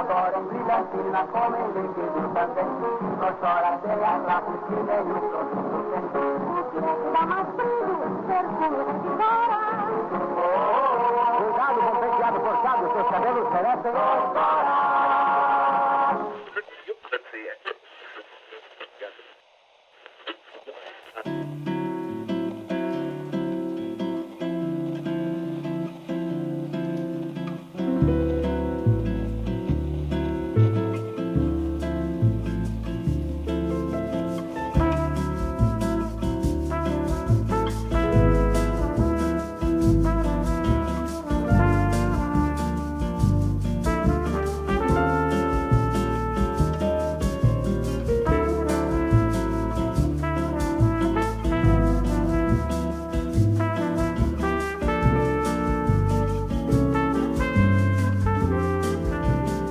adora em brilhantina, como em líquido também. Não chora sem as lágrimas que nenhum sorriso tem. O que é que dá mais frio? Pergunta de tesoura. Cuidado com o penteado forçado, seus cabelos merecem agora.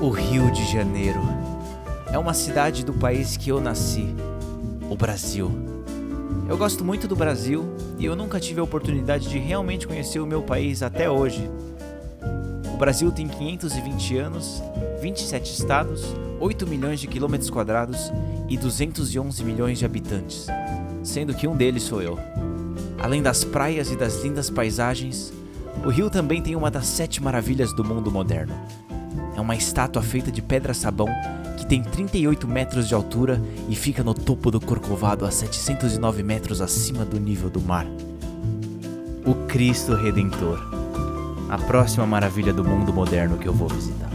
O Rio de Janeiro é uma cidade do país que eu nasci, o Brasil. Eu gosto muito do Brasil e eu nunca tive a oportunidade de realmente conhecer o meu país até hoje. O Brasil tem 520 anos, 27 estados, 8 milhões de quilômetros quadrados e 211 milhões de habitantes, sendo que um deles sou eu. Além das praias e das lindas paisagens, o Rio também tem uma das 7 maravilhas do mundo moderno. É uma estátua feita de pedra-sabão que tem 38 metros de altura e fica no topo do Corcovado a 709 metros acima do nível do mar. O Cristo Redentor, a próxima maravilha do mundo moderno que eu vou visitar.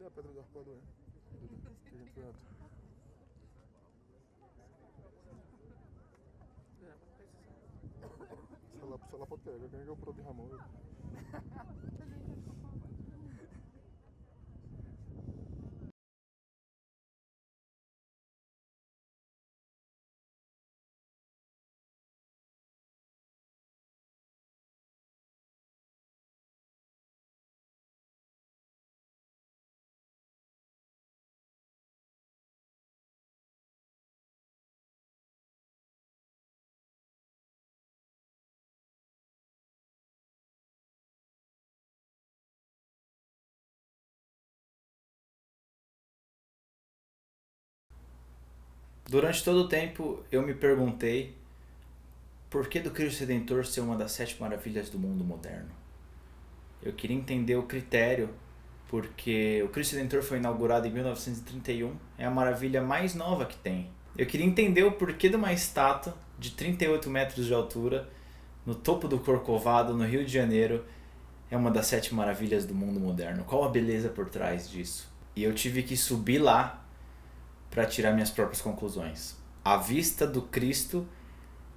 A Pedra do Arpoador, que a gente foi ontem. Se ela pode pegar, quem é o Pro de Ramon? Durante todo o tempo eu me perguntei por que do Cristo Redentor ser uma das 7 maravilhas do mundo moderno. Eu queria entender o critério, porque o Cristo Redentor foi inaugurado em 1931, é a maravilha mais nova que tem. Eu queria entender o porquê de uma estátua de 38 metros de altura, no topo do Corcovado, no Rio de Janeiro, é uma das 7 maravilhas do mundo moderno? Qual a beleza por trás disso? E eu tive que subir lá para tirar minhas próprias conclusões. A vista do Cristo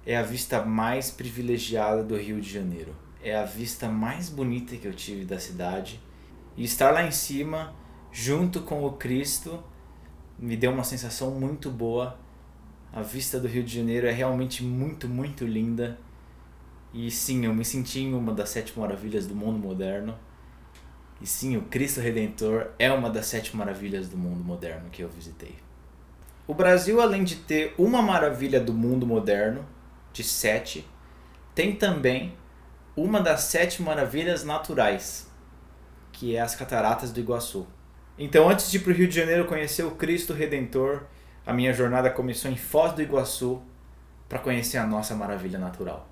é a vista mais privilegiada do Rio de Janeiro. É a vista mais bonita que eu tive da cidade. E estar lá em cima, junto com o Cristo, me deu uma sensação muito boa. A vista do Rio de Janeiro é realmente muito, muito linda. E sim, eu me senti em uma das 7 maravilhas do mundo moderno. E sim, o Cristo Redentor é uma das 7 maravilhas do mundo moderno que eu visitei. O Brasil, além de ter uma maravilha do mundo moderno, de 7, tem também uma das 7 maravilhas naturais, que é as Cataratas do Iguaçu. Então, antes de ir para o Rio de Janeiro conhecer o Cristo Redentor, a minha jornada começou em Foz do Iguaçu para conhecer a nossa maravilha natural.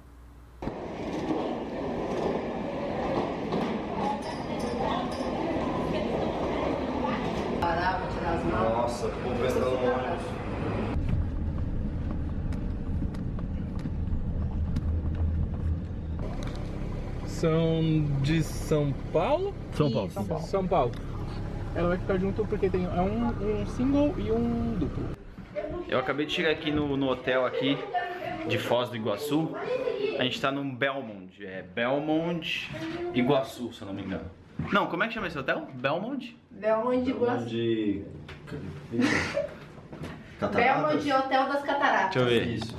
Nossa, vou ver se dá um ônibus. São de São Paulo? São Paulo. São Paulo. Ela vai ficar junto porque tem um single e um duplo. Eu acabei de chegar aqui no hotel aqui de Foz do Iguaçu. A gente tá no Belmond, Belmond Iguaçu, se eu não me engano. Não, como é que chama esse hotel? Belmond? Belmond Iguaçu. Belmond Hotel das Cataratas. Deixa eu ver. Isso.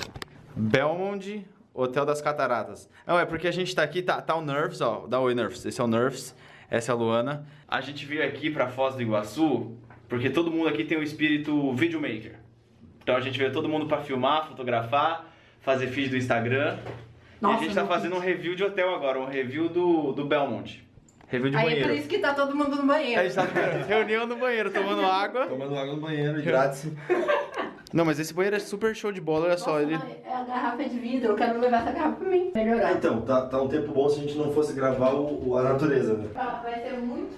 Belmond Hotel das Cataratas. Não, é porque a gente tá aqui, tá o Nerves, ó. Dá oi, Nerves. Esse é o Nerves, essa é a Luana. A gente veio aqui pra Foz do Iguaçu porque todo mundo aqui tem o espírito videomaker. Então a gente veio todo mundo pra filmar, fotografar, fazer feed do Instagram. Nossa, e a gente tá fazendo um review de hotel agora, um review do Belmond. Review de Aí é banheiro. por isso que tá todo mundo no banheiro. A gente tá reunião no banheiro, tomando água. Tomando água no banheiro, grátis. Não, mas esse banheiro é super show de bola, olha só. Nossa, Ele... mas é a garrafa de vidro, eu quero levar essa garrafa pra mim. Melhorar. Então, tá um tempo bom se a gente não fosse gravar a natureza, né? Ah, vai ser muito...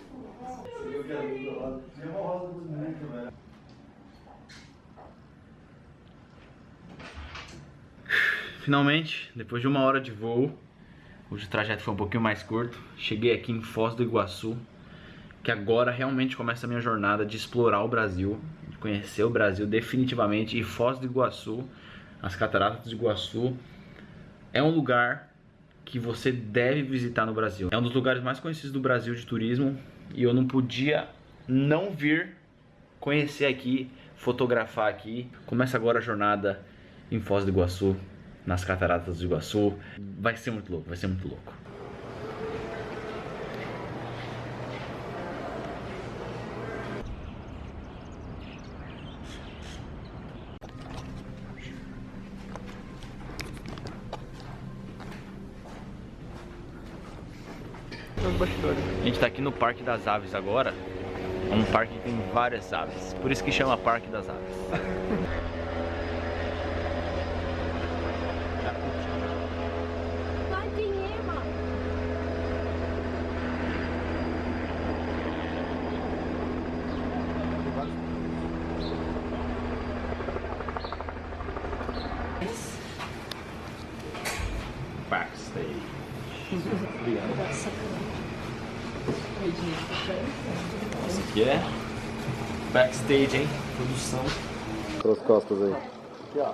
Finalmente, depois de 1 hora de voo, hoje o trajeto foi um pouquinho mais curto, cheguei aqui em Foz do Iguaçu, que agora realmente começa a minha jornada de explorar o Brasil, de conhecer o Brasil definitivamente. E Foz do Iguaçu, as Cataratas do Iguaçu, é um lugar que você deve visitar no Brasil. É um dos lugares mais conhecidos do Brasil de turismo e eu não podia não vir conhecer aqui, fotografar aqui. Começa agora a jornada em Foz do Iguaçu, nas Cataratas do Iguaçu. Vai ser muito louco, vai ser muito louco. A gente tá aqui no Parque das Aves agora. É um parque que tem várias aves, por isso que chama Parque das Aves. Backstage. Obrigado. Esse aqui é backstage, hein? Produção. Pelas costas aí. Aqui, ó.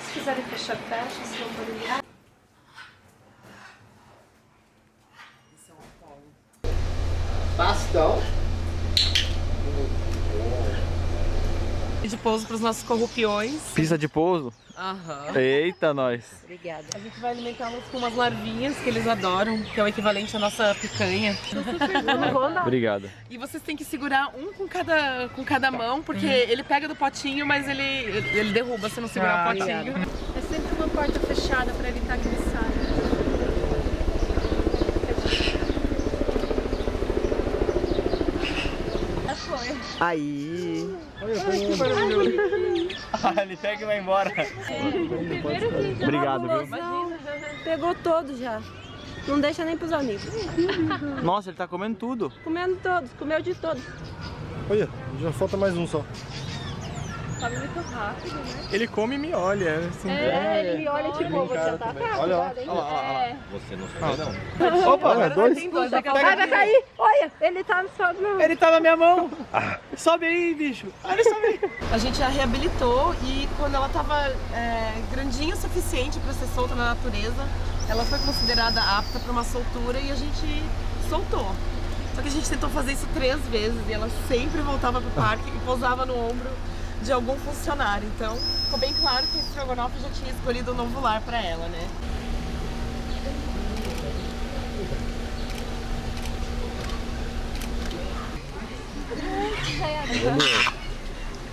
Se quiserem fechar, fecha, se não for ligar. Bastão. De pouso para os nossos corrupiões. Pista de pouso? Aham. Eita, nós. Obrigada. A gente vai alimentá-los com umas larvinhas que eles adoram, que é o equivalente à nossa picanha. Obrigado. E vocês têm que segurar um com cada mão, porque ele pega do potinho, mas ele derruba se não segurar o potinho. É sempre uma porta fechada para evitar que ele saia. Aí. Ele pega e vai embora. Primeiro vídeo. Obrigado, viu? Pegou todo já. Não deixa nem pros amigos. Nossa, ele tá comendo tudo. Comendo todos, comeu de todos. Olha, já falta mais um só. come muito rápido, né? Ele come e me olha. Assim, Ele me olha tipo, você já tá atrás. Olha lá. Olha lá, olha lá. É. Você não sabe, não. Opa, Olha, dois. Tem dois, Vai cair. Olha, ele tá no sol do Ele tá na minha mão. Sobe aí, bicho. Olha, sobe aí. A gente a reabilitou e quando ela tava grandinha o suficiente para ser solta na natureza, ela foi considerada apta para uma soltura e a gente soltou. Só que a gente tentou fazer isso 3 vezes e ela sempre voltava pro parque e pousava no ombro de algum funcionário. Então ficou bem claro que a Strogonoff já tinha escolhido um novo lar para ela, né?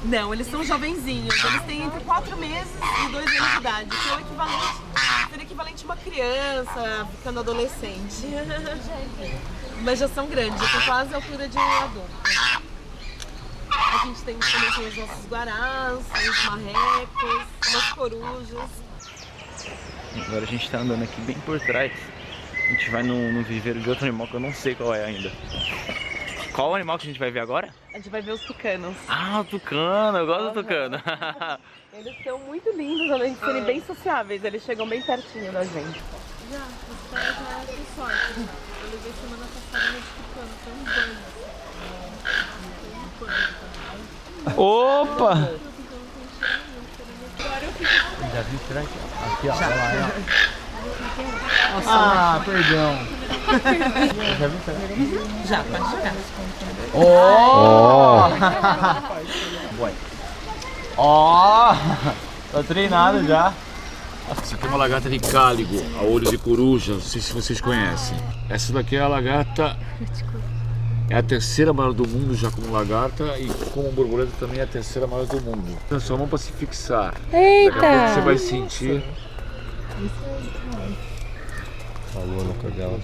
Não, eles são jovenzinhos. Eles têm entre 4 meses e 2 anos de idade, que é o equivalente, seria equivalente a uma criança ficando adolescente. Mas já são grandes, já tem quase a altura de um adulto. A gente tem também os nossos guarás, os marrecos, umas corujas. Agora a gente tá andando aqui bem por trás. A gente vai num viveiro de outro animal que eu não sei qual é ainda. Qual o animal que a gente vai ver agora? A gente vai ver os tucanos. Ah, o tucano, eu gosto do tucano. Eles são muito lindos, além de serem bem sociáveis, eles chegam bem pertinho da gente. Já, os pés já tem sorte. Eu levei semana passada no Tucano, foi um banho. Opa! Já vi será que aqui, ó. Lá, ó. Ah, perdão. Já vi será? Já, pode chegar. Oh! Ó! Tô treinado já. Essa aqui é uma lagarta de cáligo, a olho de coruja, não sei se vocês conhecem. Essa daqui é a lagarta, é a 3ª maior do mundo já como lagarta e como borboleta também é a 3ª maior do mundo. Então só mão para se fixar. Eita! Daqui a pouco você vai sentir. Falou no cadela.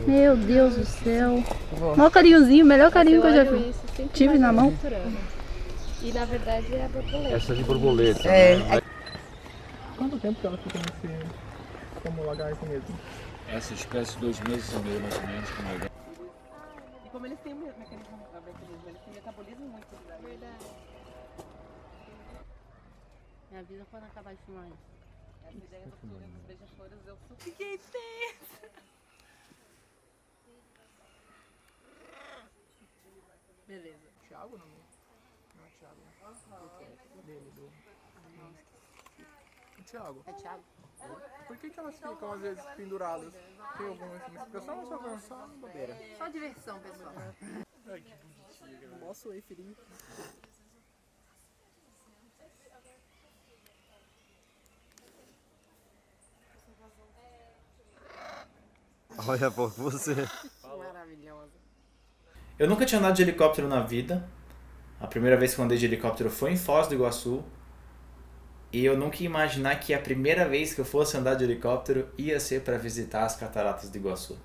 Meu Deus do céu. Maior carinhozinho, o melhor carinho que eu já vi. Tive na mão. E na verdade é a borboleta. Essa de borboleta. Quanto tempo que ela fica nesse... como lagarto mesmo? Essa espécie 2 meses e meio mais ou menos com lagarta. E como eles têm um mecanismo, eles têm metabolismo muito grande. Verdade. Me avisa quando acabar de filmar isso. Essa ideia do túnel dos beija-flores eu super fiquei tensa. Beleza. Thiago não? Não é Thiago. Dele, do... Thiago. É Thiago? Por que elas ficam às vezes penduradas? Tem alguma explicação ou só bobeira? Só diversão, pessoal. Ai, que bonitinho. Nossa, oi, filhinho. Olha, pô, você. Maravilhosa. Eu nunca tinha andado de helicóptero na vida. A primeira vez que eu andei de helicóptero foi em Foz do Iguaçu. E eu nunca ia imaginar que a primeira vez que eu fosse andar de helicóptero ia ser para visitar as cataratas do Iguaçu.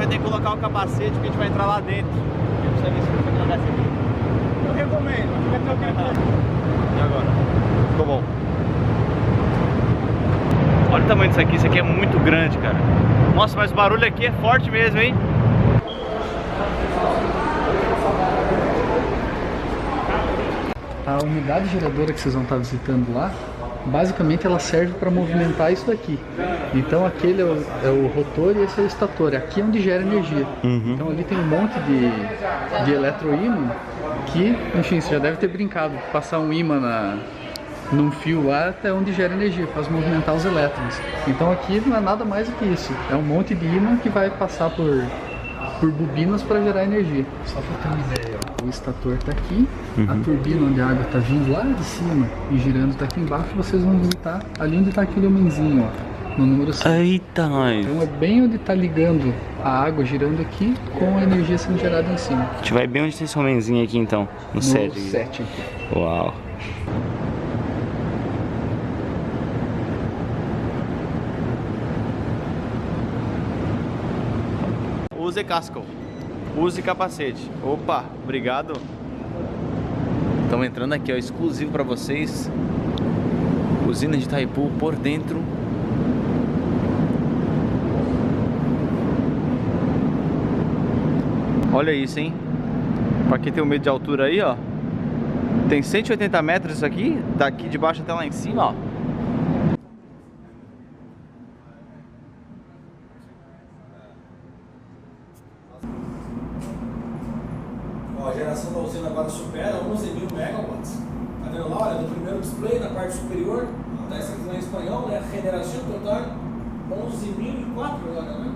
vai ter que colocar o capacete porque a gente vai entrar lá dentro. Eu preciso ver se eu vou colocar esse aqui. Eu recomendo. Vai ter o que? E agora? Ficou bom. Olha o tamanho disso aqui é muito grande, cara. Nossa, mas o barulho aqui é forte mesmo, hein? A unidade geradora que vocês vão estar visitando lá, basicamente ela serve para movimentar isso daqui. Então aquele é o rotor e esse é o estator. Aqui é onde gera energia. Então ali tem um monte de eletroímã que, enfim, você já deve ter brincado. Passar um ímã num fio lá até onde gera energia, faz movimentar os elétrons. Então aqui não é nada mais do que isso. É um monte de ímã que vai passar por bobinas para gerar energia. Só para ter uma ideia, ó. O estator está aqui, a turbina onde a água está vindo lá de cima e girando está aqui embaixo. Vocês vão visitar ali onde está aquele homenzinho, ó, no número 7. Eita, nós! Então é bem onde está ligando a água girando aqui com a energia sendo gerada em cima. A gente vai bem onde tem esse homenzinho aqui então, no 7. 7 aqui. Uau! Use casco, use capacete. Opa, obrigado. Estamos entrando aqui, ó, exclusivo para vocês. Usina de Itaipu por dentro. Olha isso, hein? Pra quem tem um medo de altura aí, ó. Tem 180 metros isso aqui, daqui de baixo até lá em cima, ó. A geração da usina agora supera 11.000 megawatts. Tá vendo lá? Olha, no primeiro display, na parte superior, tá escrito em espanhol, né? Generação total 11.004 agora, né?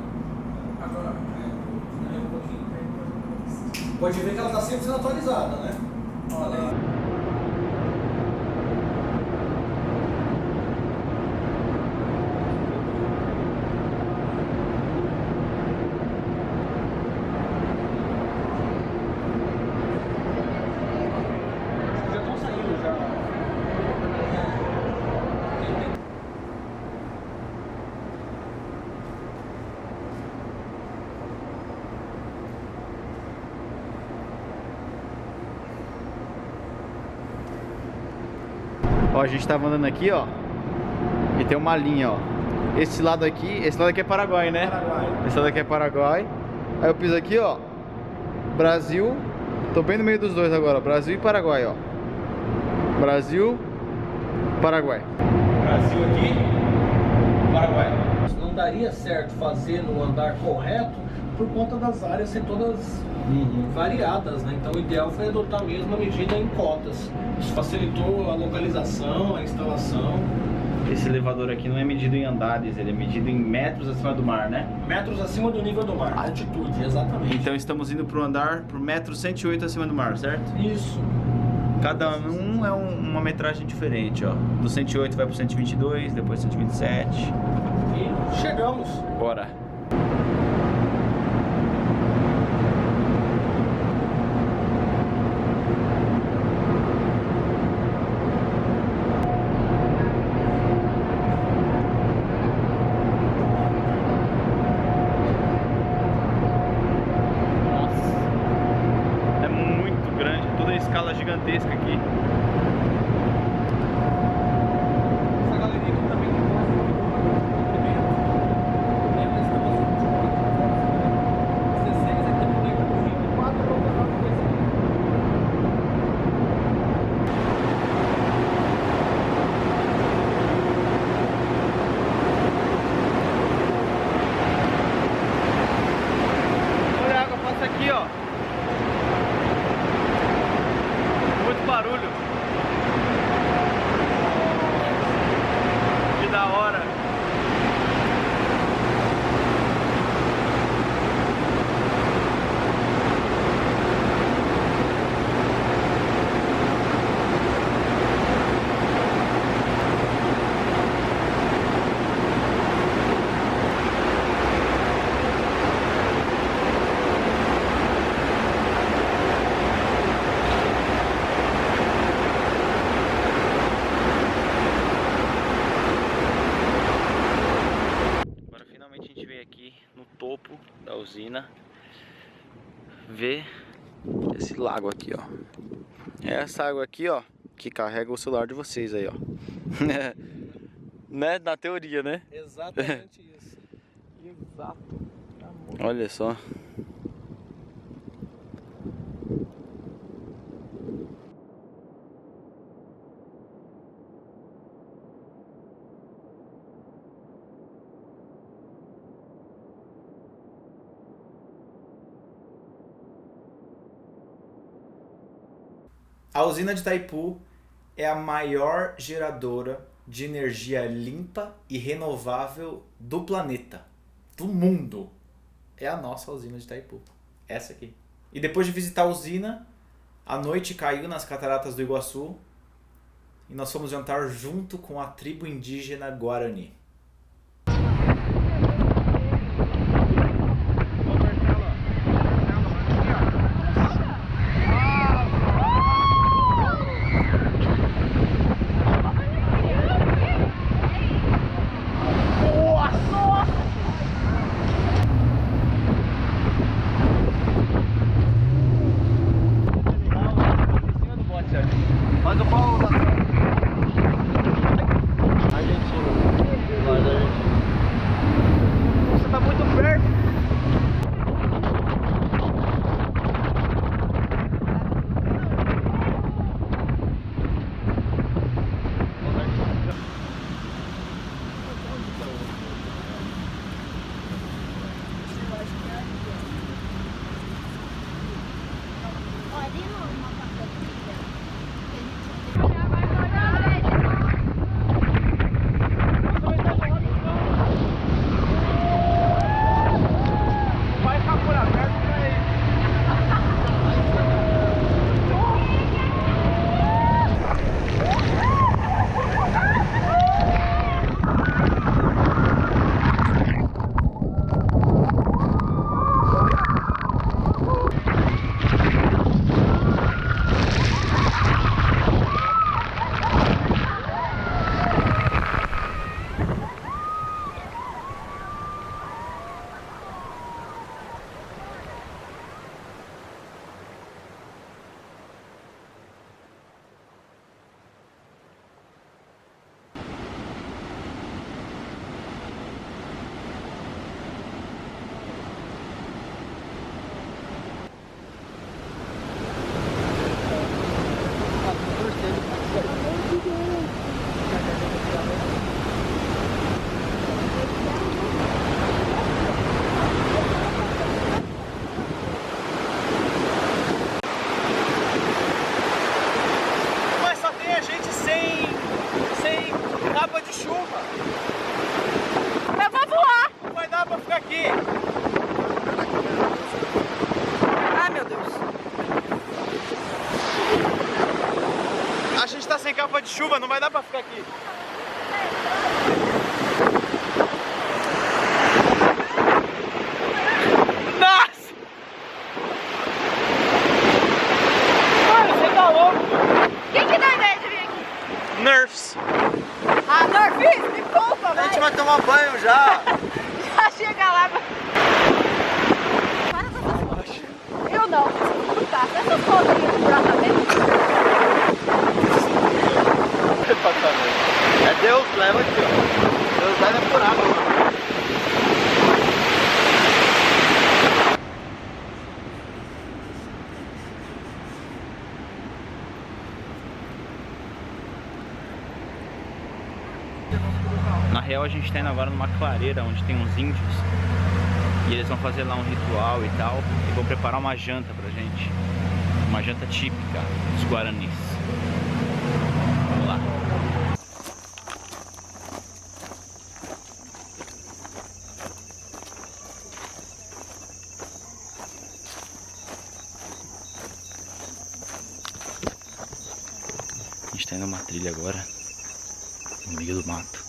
Agora, um pouquinho. Pode ver que ela está sempre sendo atualizada, né? Olha aí. Ó, a gente tava andando aqui, ó, e tem uma linha, ó. Esse lado aqui é Paraguai, né? Paraguai. Esse lado aqui é Paraguai. Aí eu piso aqui, ó, Brasil. Tô bem no meio dos dois agora, Brasil e Paraguai, ó. Brasil, Paraguai. Brasil aqui, Paraguai. Não daria certo fazer no andar correto por conta das áreas ser todas variadas, né? Então o ideal foi adotar mesmo a medida em cotas. Isso facilitou a localização, a instalação. Esse elevador aqui não é medido em andares, ele é medido em metros acima do mar, né? Metros acima do nível do mar, altitude, exatamente. Então estamos indo pro andar por metro 108 acima do mar, certo? Isso. Cada um é uma metragem diferente, ó. Do 108 vai pro 122, depois 127. E chegamos. Bora. Gigantesca aqui. Essa galeria aqui também tem ver esse lago aqui, ó. É essa água aqui, ó, que carrega o celular de vocês aí, ó. Né? Na teoria, né? Exatamente isso. Exato. Olha só. A usina de Itaipu é a maior geradora de energia limpa e renovável do planeta, do mundo. É a nossa usina de Itaipu, essa aqui. E depois de visitar a usina, a noite caiu nas cataratas do Iguaçu e nós fomos jantar junto com a tribo indígena Guarani. Faz o pau da Argentina. Nós da Argentina. Você tá muito perto. Sem capa de chuva, não vai dar pra ficar aqui. Nossa! Mano, você tá louco? Quem que dá ideia de vir aqui? Nerfs. Ah, Nerfs? Me poupa, velho. A gente vai tomar banho já. Já chega lá. Eu não. Tá, essa foto aqui do tratamento. É Deus, leva aqui, ó. Deus leva por água, mano. Na real, a gente tá indo agora numa clareira onde tem uns índios. E eles vão fazer lá um ritual e tal. E vão preparar uma janta pra gente. Uma janta típica dos Guaranis. Vamos lá. A gente tá indo numa trilha agora, no meio do mato.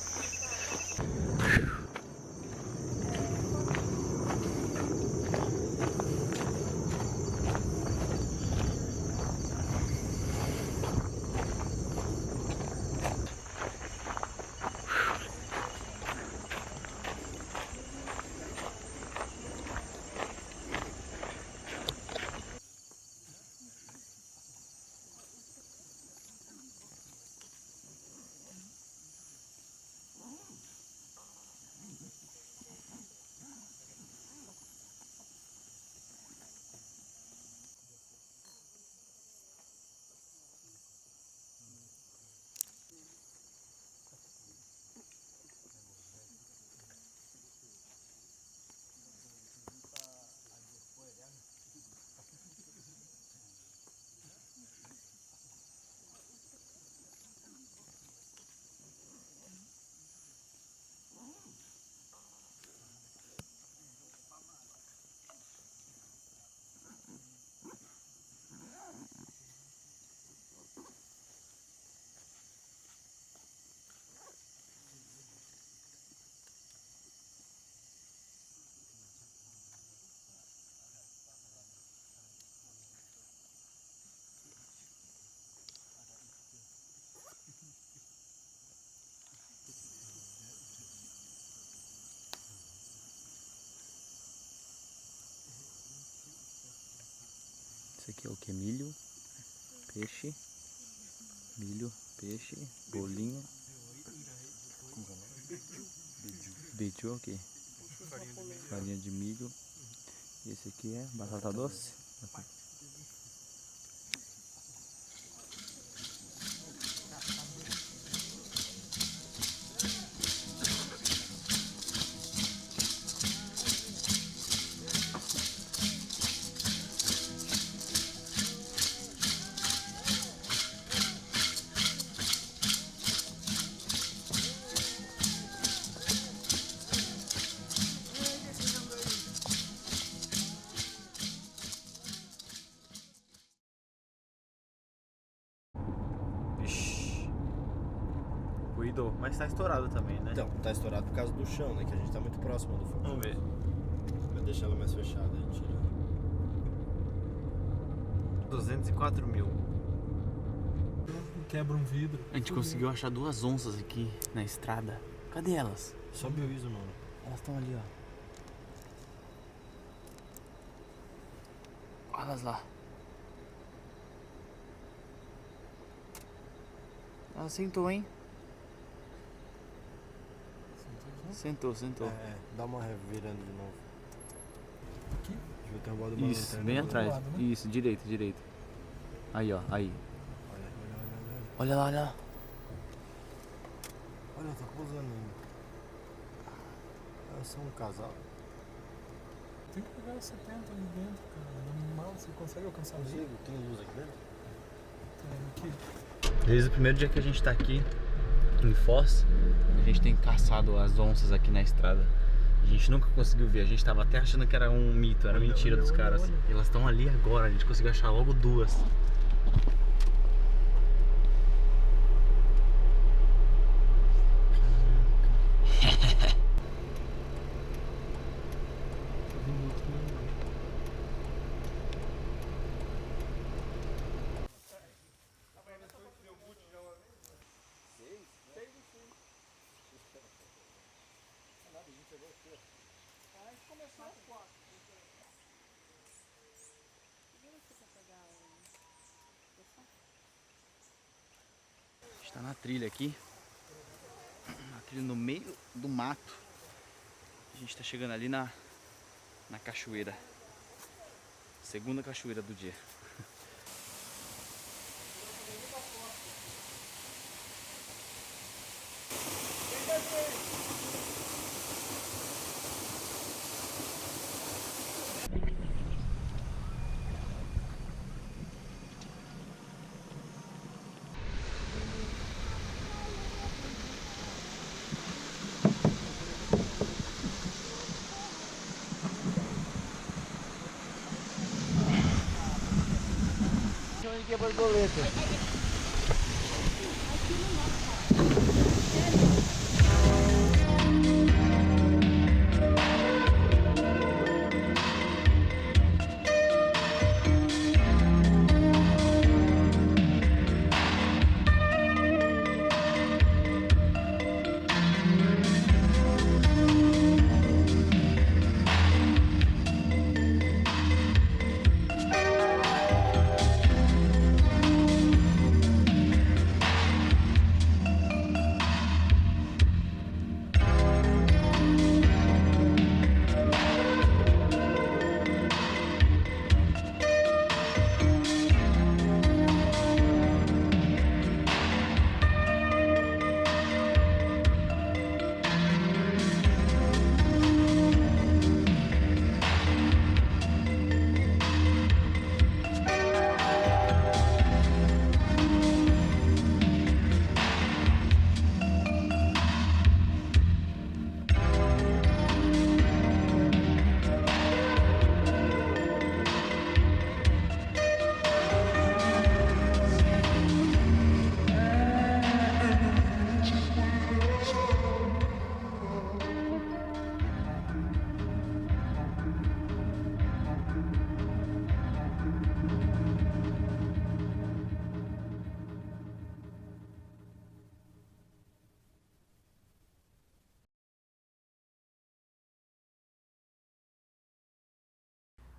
Aqui é o que? Milho, peixe, milho, peixe, bolinho. Beiju aqui. Farinha de milho. Esse aqui é batata doce. Cuidou, mas tá estourado também, né? Então, tá estourado por causa do chão, né? Que a gente tá muito próximo do fogo. Vamos ver. Vai deixar ela mais fechada aí, tira. 204 mil. Quebra um vidro. A gente conseguiu achar 2 onças aqui na estrada. Cadê elas? Sobe o ISO, mano. Elas estão ali, ó. Olha elas lá. Ela sentou, hein? Sentou. Dá uma revirando de novo. Aqui? Devia ter roubado uma Isso, lanterna bem do atrás. lado, né? Isso, direito. Aí, ó, aí. Olha. Olha lá. Olha, tá pousando ainda. Elas são um casal. Tem que pegar 70 ali dentro, cara. Mal, você consegue alcançar ali? Consigo? Tem luz aqui dentro? Tem aqui. Desde o primeiro dia que a gente tá aqui em Foz, a gente tem caçado as onças aqui na estrada. A gente nunca conseguiu ver, a gente tava até achando que era um mito, era mentira dos caras. E elas estão ali agora, a gente conseguiu achar logo 2. A gente tá na trilha aqui, na trilha no meio do mato. A gente tá chegando ali na cachoeira, segunda cachoeira do dia. Onde que é borboleta?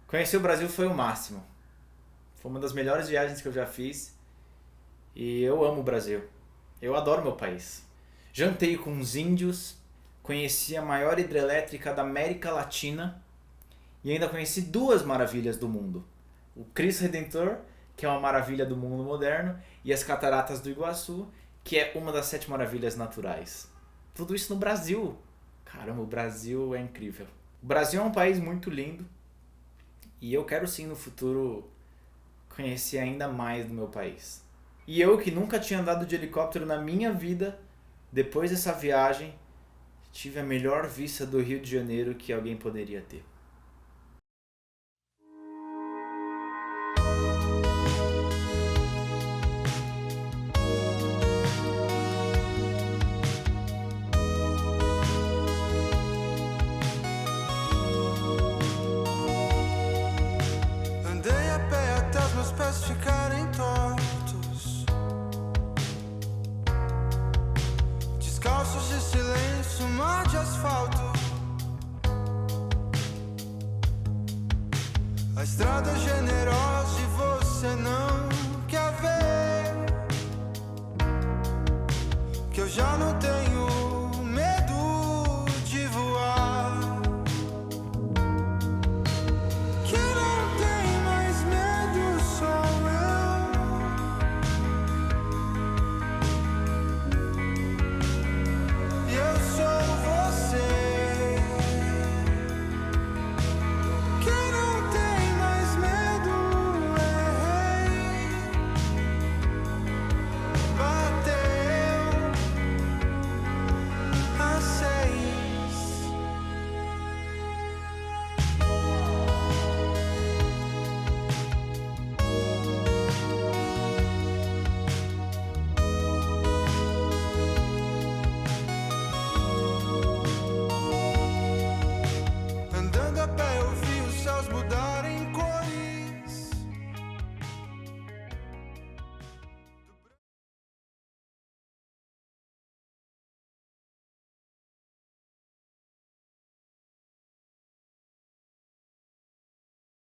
Conhecer o Brasil foi o máximo. Foi uma das melhores viagens que eu já fiz. E eu amo o Brasil. Eu adoro meu país. Jantei com os índios, conheci a maior hidrelétrica da América Latina e ainda conheci 2 maravilhas do mundo. O Cristo Redentor, que é uma maravilha do mundo moderno, e as Cataratas do Iguaçu, que é uma das 7 maravilhas naturais. Tudo isso no Brasil. Caramba, o Brasil é incrível. O Brasil é um país muito lindo e eu quero sim no futuro conhecer ainda mais do meu país. E eu que nunca tinha andado de helicóptero na minha vida, depois dessa viagem, tive a melhor vista do Rio de Janeiro que alguém poderia ter. Andei a pé até os meus pés ficarem tortos, descalços de silêncio, mar de asfalto. A estrada generosa